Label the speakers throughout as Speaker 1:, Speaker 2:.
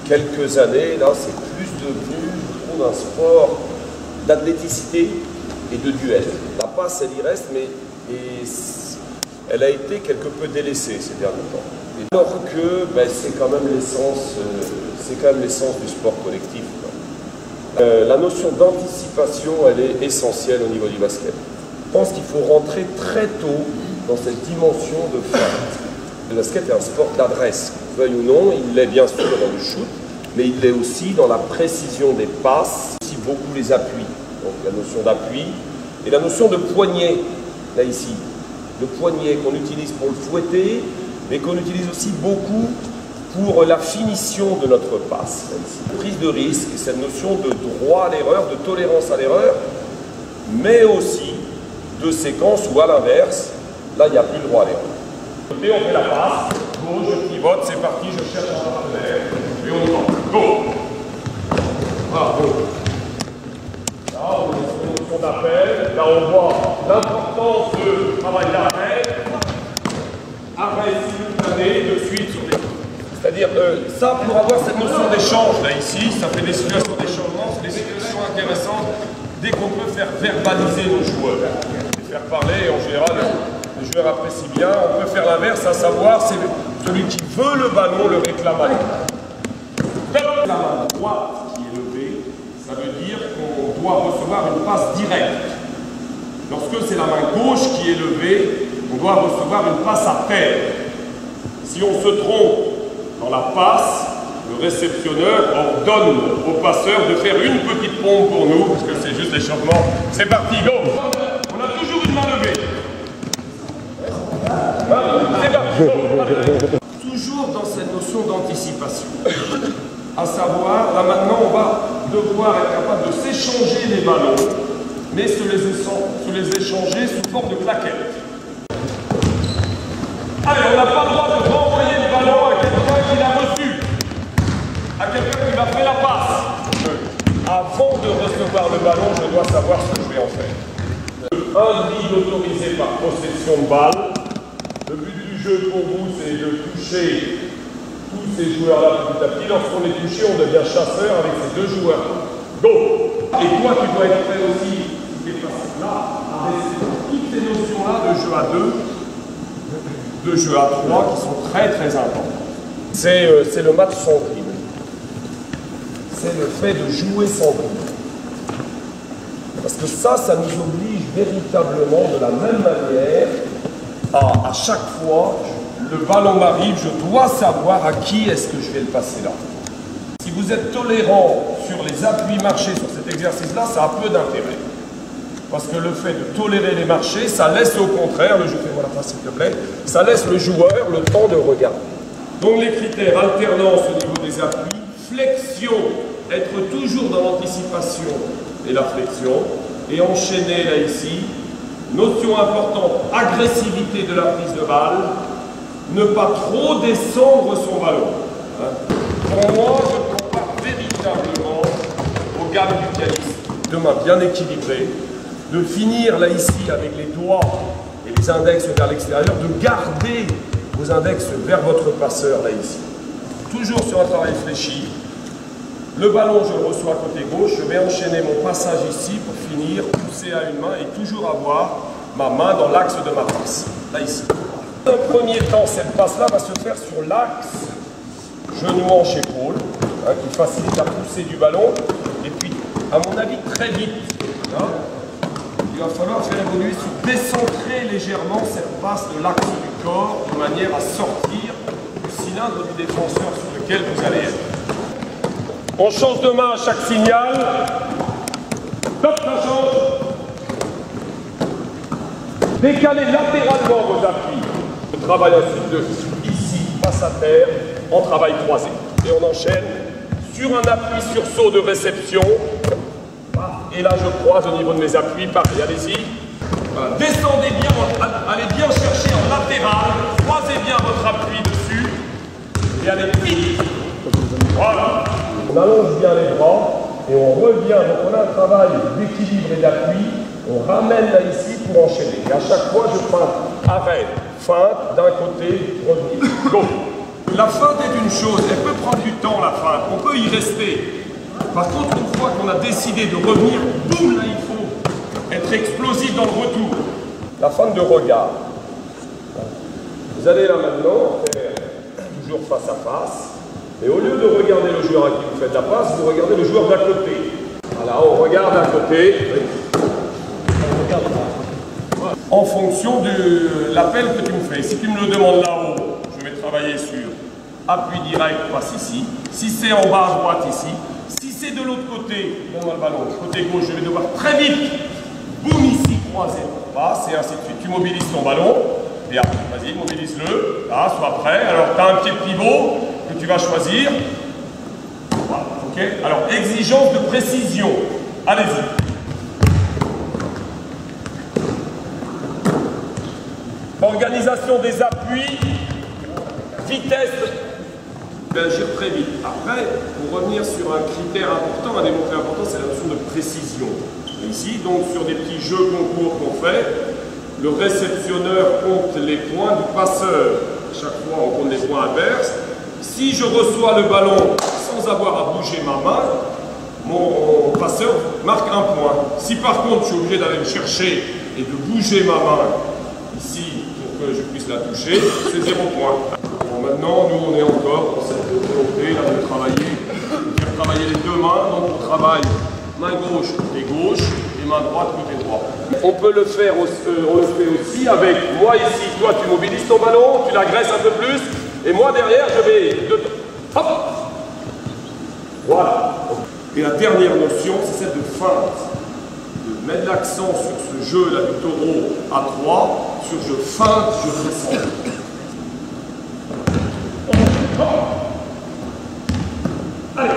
Speaker 1: quelques années, là, c'est plus devenu, je trouve, un sport d'athléticité et de duel. La passe, elle y reste, mais elle a été quelque peu délaissée ces derniers temps. Alors que c'est quand même l'essence du sport collectif. La notion d'anticipation, elle est essentielle au niveau du basket. Je pense qu'il faut rentrer très tôt dans cette dimension de feinte. Le basket est un sport d'adresse, veuille ou non, il l'est bien sûr dans le shoot, mais il l'est aussi dans la précision des passes, aussi beaucoup les appuis. Donc la notion d'appui et la notion de poignet, là ici. Le poignet qu'on utilise pour le fouetter, mais qu'on utilise aussi beaucoup pour la finition de notre passe. Là ici. Prise de risque, cette notion de droit à l'erreur, de tolérance à l'erreur, mais aussi de séquence où à l'inverse, là il n'y a plus le droit à l'erreur. Et on fait la passe, gauche, je pivote, c'est parti, je cherche un partenaire, et on tente. Go! Voilà, go! Là, on est sur une notion d'appel, là on voit l'importance de travail d'appel, arrêt simultané, de suite sur des... C'est-à-dire, ça, pour avoir cette notion d'échange, là, ici, ça fait des situations d'échangement, c'est des situations intéressantes dès qu'on peut faire verbaliser nos joueurs, et faire parler, en général, le joueur apprécie bien. On peut faire l'inverse, à savoir, c'est celui qui veut le ballon le réclame à la main droite qui est levée, ça veut dire qu'on doit recevoir une passe directe. Lorsque c'est la main gauche qui est levée, on doit recevoir une passe à terre. Si on se trompe dans la passe, le réceptionneur ordonne au passeur de faire une petite pompe pour nous, parce que c'est juste l'échauffement. C'est parti, go! On a toujours une main levée. C'est parti. Toujours dans cette notion d'anticipation. À savoir, là maintenant, on va devoir être capable de s'échanger les ballons, mais se les échanger sous forme de claquettes. Allez, on n'a pas le droit de renvoyer le ballon à quelqu'un qui l'a reçu, à quelqu'un qui m'a fait la passe. Avant de recevoir le ballon, je dois savoir ce que je vais en faire. Un dribble autorisé par possession de balle. Le but du jeu pour vous, c'est de toucher tous ces joueurs-là petit à petit. Lorsqu'on est touché, on devient chasseur avec ces deux joueurs. Go! Et toi, tu dois être prêt aussi, si tu es passé là, à rester dans toutes ces notions-là de jeu à 2, de jeu à 3, qui sont très très importantes. C'est le match sans dribble. C'est le fait de jouer sans dribble. Parce que ça nous oblige véritablement de la même manière à chaque fois, le ballon m'arrive, je dois savoir à qui est-ce que je vais le passer là. Si vous êtes tolérant sur les appuis marchés sur cet exercice-là, ça a peu d'intérêt. Parce que le fait de tolérer les marchés, ça laisse au contraire, je fais voilà, s'il te plaît, ça laisse le joueur le temps de regarder. Donc les critères, alternance au niveau des appuis, flexion, être toujours dans l'anticipation et la flexion, et enchaîner là ici. Notion importante, agressivité de la prise de balle, ne pas trop descendre son ballon. Pour moi, je compare véritablement aux gammes du pianiste. De main bien équilibrée, de finir là ici avec les doigts et les index vers l'extérieur, de garder vos index vers votre passeur là ici. Toujours sur un travail fléchi. Le ballon, je le reçois côté gauche, je vais enchaîner mon passage ici pour finir, pousser à une main et toujours avoir ma main dans l'axe de ma passe, là ici. Dans un premier temps, cette passe-là va se faire sur l'axe genou-hanche-épaule, qui facilite la poussée du ballon. Et puis, à mon avis, très vite, il va falloir faire évoluer, décentrer légèrement cette passe de l'axe du corps, de manière à sortir du cylindre du défenseur sur lequel vous allez être. On change de main à chaque signal. Top, ça change. Décalez latéralement vos appuis. On travaille ensuite de ici, face à terre, en travail croisé. Et on enchaîne sur un appui sur saut de réception. Et là, je croise au niveau de mes appuis. Pareil, allez-y. Voilà. Descendez bien, allez bien chercher en latéral. Croisez bien votre appui dessus. Et allez vite. Voilà. On allonge bien les bras et on revient. Donc on a un travail d'équilibre et d'appui. On ramène là ici pour enchaîner. Et à chaque fois, je feinte, arrête, feinte, d'un côté, revenir. Go. La feinte est une chose, elle peut prendre du temps la feinte, on peut y rester. Par contre, une fois qu'on a décidé de revenir, boum, là il faut être explosif dans le retour. La feinte de regard. Vous allez là maintenant faire toujours face à face, et au lieu de regarder le joueur à qui vous faites la passe, vous regardez le joueur d'à côté. Voilà, on regarde à côté. En fonction de l'appel que tu me fais. Si tu me le demandes là-haut, je vais travailler sur appui direct, passe ici. Si c'est en bas à droite, ici. Si c'est de l'autre côté, donne-moi le ballon, côté gauche, je vais devoir très vite, boum, ici, croiser, passe, et ainsi de suite. Tu mobilises ton ballon, et après, vas-y, mobilise-le, là, sois prêt. Alors, tu as un pied de pivot que tu vas choisir. Voilà, ok. Alors, exigence de précision. Allez-y. Organisation des appuis, vitesse, agir très vite. Après, pour revenir sur un critère important, un des mots-clés importants, c'est la notion de précision. Ici, donc, sur des petits jeux concours qu'on fait, le réceptionneur compte les points du passeur. À chaque fois, on compte les points adverses. Si je reçois le ballon sans avoir à bouger ma main, mon passeur marque un point. Si par contre, je suis obligé d'aller le chercher et de bouger ma main ici pour que je puisse la toucher, c'est 0 point. Bon, maintenant, nous, on est encore dans cette volonté là, de faire travailler les deux mains. Donc, on travaille main gauche côté gauche et main droite côté droit. On peut le faire, on le fait aussi avec moi ici. Toi, tu mobilises ton ballon, tu l'agresses un peu plus, et moi derrière, je vais hop. Voilà. Et la dernière notion, c'est celle de feinte. De mettre l'accent sur ce jeu là du taureau à 3, sur je feinte, je descends. Allez.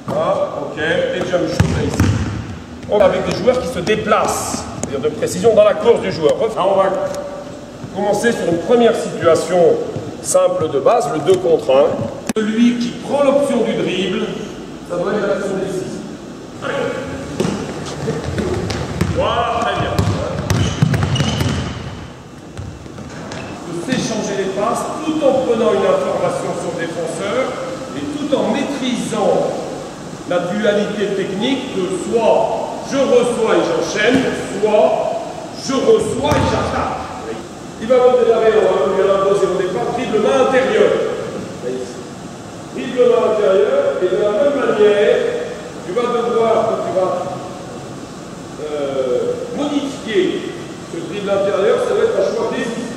Speaker 1: Ah, ok, et jump shoot là ici. On a avec des joueurs qui se déplacent, c'est-à-dire de précision dans la course du joueur. Alors on va commencer sur une première situation simple de base, le 2 contre 1. Celui qui prend l'option du dribble, ça doit être l'action décisive. Allez. Voilà, très bien. De s'échanger les passes tout en prenant une information sur le défenseur et tout en maîtrisant la dualité technique de soit je reçois et j'enchaîne, soit je reçois et j'attaque. Il va monter l'arrêt, on va lui imposer au départ, dribble main intérieure. Dribble main intérieure, et de la même manière, tu vas devoir, quand tu vas modifier ce dribble intérieur, ça va être un choix décisif.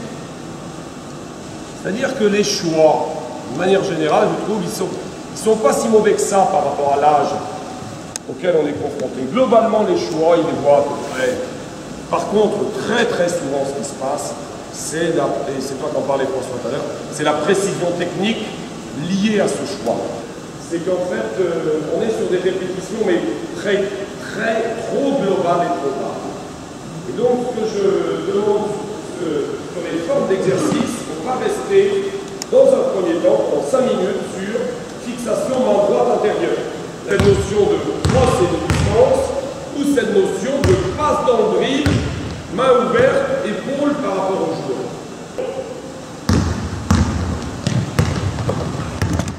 Speaker 1: C'est-à-dire que les choix, de manière générale, je trouve, ils sont pas si mauvais que ça par rapport à l'âge auquel on est confronté. Globalement, les choix, ils les voient à peu près. Par contre, très très souvent, ce qui se passe, et c'est toi qui en parlais François tout à l'heure, c'est la précision technique liée à ce choix. C'est qu'en fait, on est sur des répétitions, mais trop globales et trop rares. Et donc, ce que je demande sur les formes d'exercice, on va rester dans un premier temps, en 5 minutes, sur fixation main droite intérieure. Cette notion de crosse et de distance, ou cette notion de passe dans le dribble, main ouverte, épaule par rapport au joueur.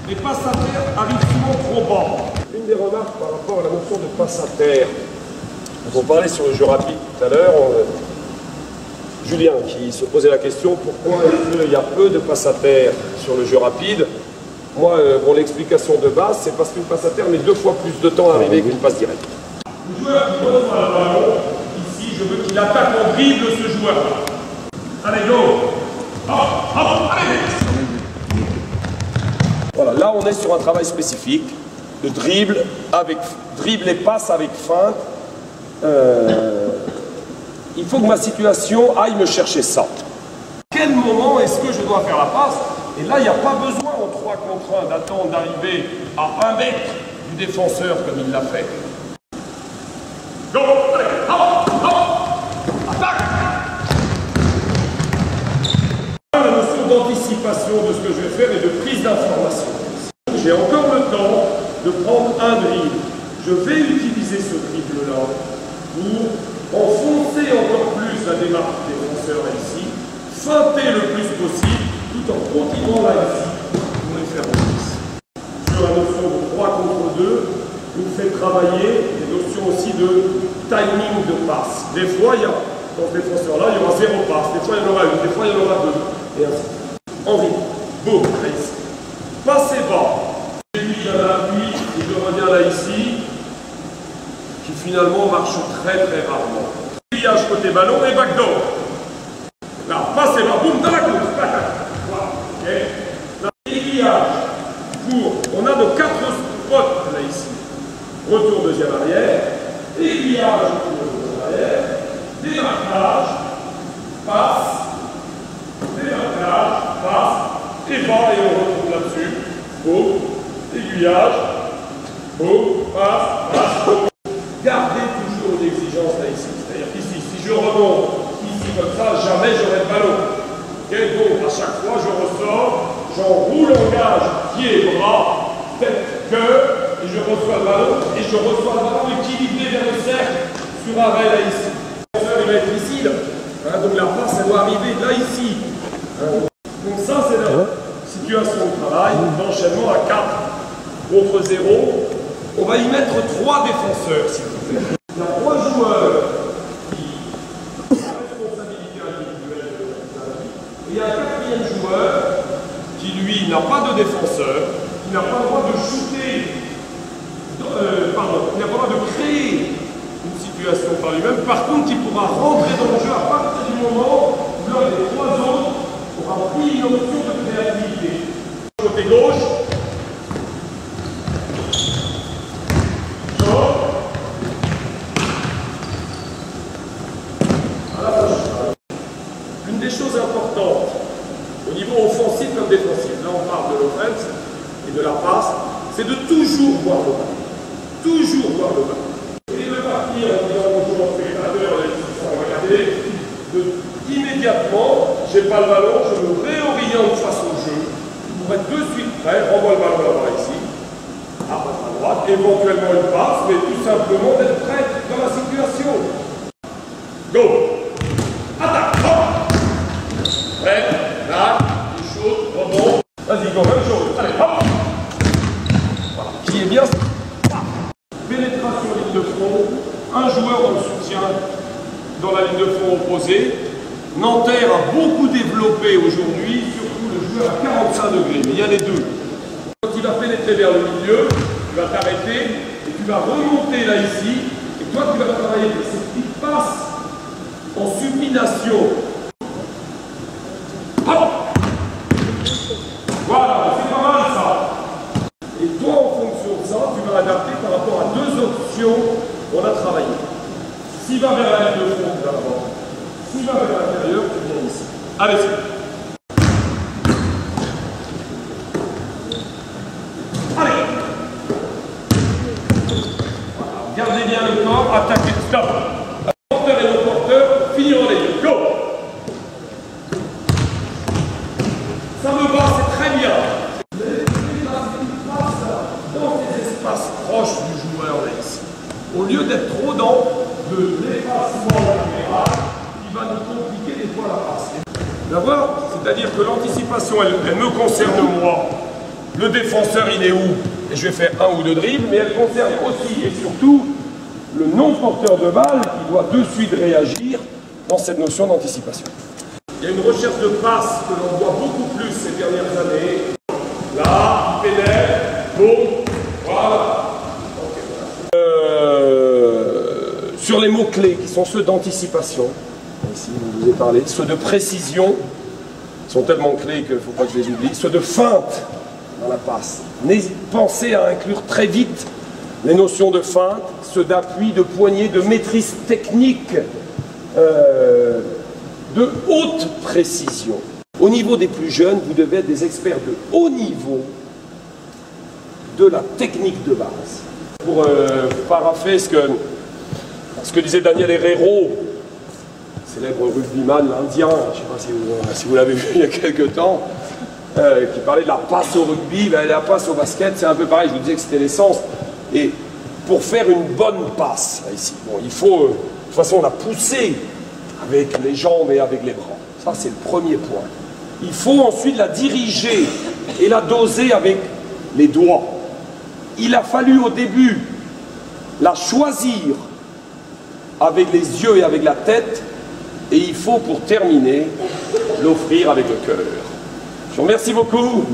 Speaker 1: Les passes à terre arrivent souvent trop bas. Une des remarques par rapport à la notion de passe à terre. On parlait sur le jeu rapide tout à l'heure. Julien qui se posait la question pourquoi est-ce qu'il y a peu de passes à terre sur le jeu rapide. Moi, bon, l'explication de base, c'est parce qu'une passe à terre met 2 fois plus de temps à arriver qu'une passe directe. Le joueur qui reçoit le ballon, ici, je veux qu'il attaque en dribble ce joueur-là. Allez, go! Hop, hop, allez! Voilà, là on est sur un travail spécifique de dribble et passe avec feinte. Il faut que ma situation aille me chercher ça. À quel moment est-ce que je dois faire la passe? Et là, il n'y a pas besoin en 3 contre 1 d'attendre d'arriver à 1 mètre du défenseur comme il l'a fait. Go! Allez! Hop! Hop! Attaque! La notion d'anticipation de ce que je vais faire et de prise d'information. J'ai encore le temps de prendre un dribble. Je vais utiliser ce dribble-là pour enfoncer encore plus la démarche des défenseurs là ici, feinter le plus possible, tout en continuant là ici pour les faire revenir. Sur la notion de 3 contre 2, nous fait travailler des notions aussi de timing de passe. Des fois, il y a, dans ce défenseur-là, il y aura 0 passe, des fois il y en aura 1, des fois il y en aura 2, et ainsi de suite. Henri, boum, là ici. Passez bas. J'ai mis à l'appui, et je reviens là ici, qui finalement marche très rarement. Pliage côté ballon et backdoor. Là, passez bas, boum, dans la course. Voilà, ok. Là, aiguillage. On a de 4 spots là ici. Retour deuxième arrière, aiguillage retour deuxième arrière, démarquage, passe, démarquage, passe, et bas et on retrouve là-dessus. Boum, aiguillage, boum, passe, boum. Gardez toujours l'exigence là ici. C'est-à-dire qu'ici, si je remonte ici comme ça, jamais j'aurai le ballon. Okay, donc à chaque fois je ressors, j'enroule en gage, pied, bras, tête, cœur, et je reçois le ballon, équilibré vers le cercle, sur arrêt là ici. Il va être ici, là. Hein, donc la passe, elle doit arriver là ici. Donc ça, c'est la situation de travail, d'enchaînement à 4 contre 0. On va y mettre 3 défenseurs, s'il vous plaît. Il y a 3 joueurs qui ont la responsabilité individuelle de la vie. Et il y a un 4e joueur qui, lui, n'a pas de défenseur, qui n'a pas le droit de shooter, qui n'a pas le droit de créer une situation par lui-même. Par contre, il pourra rentrer dans le jeu à partir du moment où l'un des 3 autres aura pris une option de créativité. Côté gauche, une des choses importantes au niveau offensif comme défensif, là on parle de l'offense et de la passe, c'est de toujours voir le ballon. Toujours voir le ballon. Et de partir en disant bonjour aux spectateurs, regardez, immédiatement, j'ai pas le ballon, je me réoriente face au jeu pour être de suite prêt, renvoie le ballon là-bas ici, à droite, éventuellement une passe, mais tout simplement d'être prêt dans la situation. Go! Attaque! Hop! Prêt, là, il shoot, rebond. Vas-y, go, même chose. Allez, hop! Voilà. Qui est bien. Pénétration ligne de front. Un joueur en soutien dans la ligne de front opposée. Nanterre a beaucoup développé aujourd'hui, surtout le joueur à 45 degrés. Mais il y a les deux. Quand il va pénétrer vers le milieu, tu vas t'arrêter et tu vas remonter là ici. Et toi, tu vas travailler ces petites passes en supination. Hop! Voilà, c'est pas mal ça. Et toi, en fonction de ça, tu vas adapter par rapport à 2 options qu'on a travaillées. S'il va vers la ligne de front, tu vas là-bas. S'il va vers l'intérieur, tu viens ici. Allez, c'est allez! Voilà, gardez bien le corps, attaquez, stop! Le porteur et le porteur, finiront les deux. Go! Ça me va, c'est très bien. Dans ces espaces proches du joueur là ici, au lieu d'être trop dans de l'effacement latéral qui va nous compliquer des fois la passe. D'abord, c'est-à-dire que l'anticipation, elle me concerne moi. Le défenseur, il est où? Et je vais faire 1 ou 2 dribbles, mais elle concerne aussi et surtout le non-porteur de balle qui doit de suite réagir dans cette notion d'anticipation. Il y a une recherche de passe que l'on voit beaucoup plus ces dernières années. Là, il pénètre, boum, voilà. Okay. Sur les mots-clés qui sont ceux d'anticipation, ici je vous ai parlé, ceux de précision, sont tellement clés qu'il ne faut pas que je les oublie, ceux de feinte dans la passe. Pensez à inclure très vite les notions de feinte, ceux d'appui, de poignée, de maîtrise technique, de haute précision. Au niveau des plus jeunes, vous devez être des experts de haut niveau de la technique de base. Pour parapher ce que disait Daniel Herrero, célèbre rugbyman indien, je ne sais pas si vous l'avez vu il y a quelques temps, qui parlait de la passe au rugby, ben, la passe au basket, c'est un peu pareil, je vous disais que c'était l'essence. Et pour faire une bonne passe, là, ici, bon, il faut, de toute façon, la pousser avec les jambes et avec les bras. Ça, c'est le premier point. Il faut ensuite la diriger et la doser avec les doigts. Il a fallu au début la choisir avec les yeux et avec la tête, et il faut pour terminer l'offrir avec le cœur. Je vous remercie beaucoup.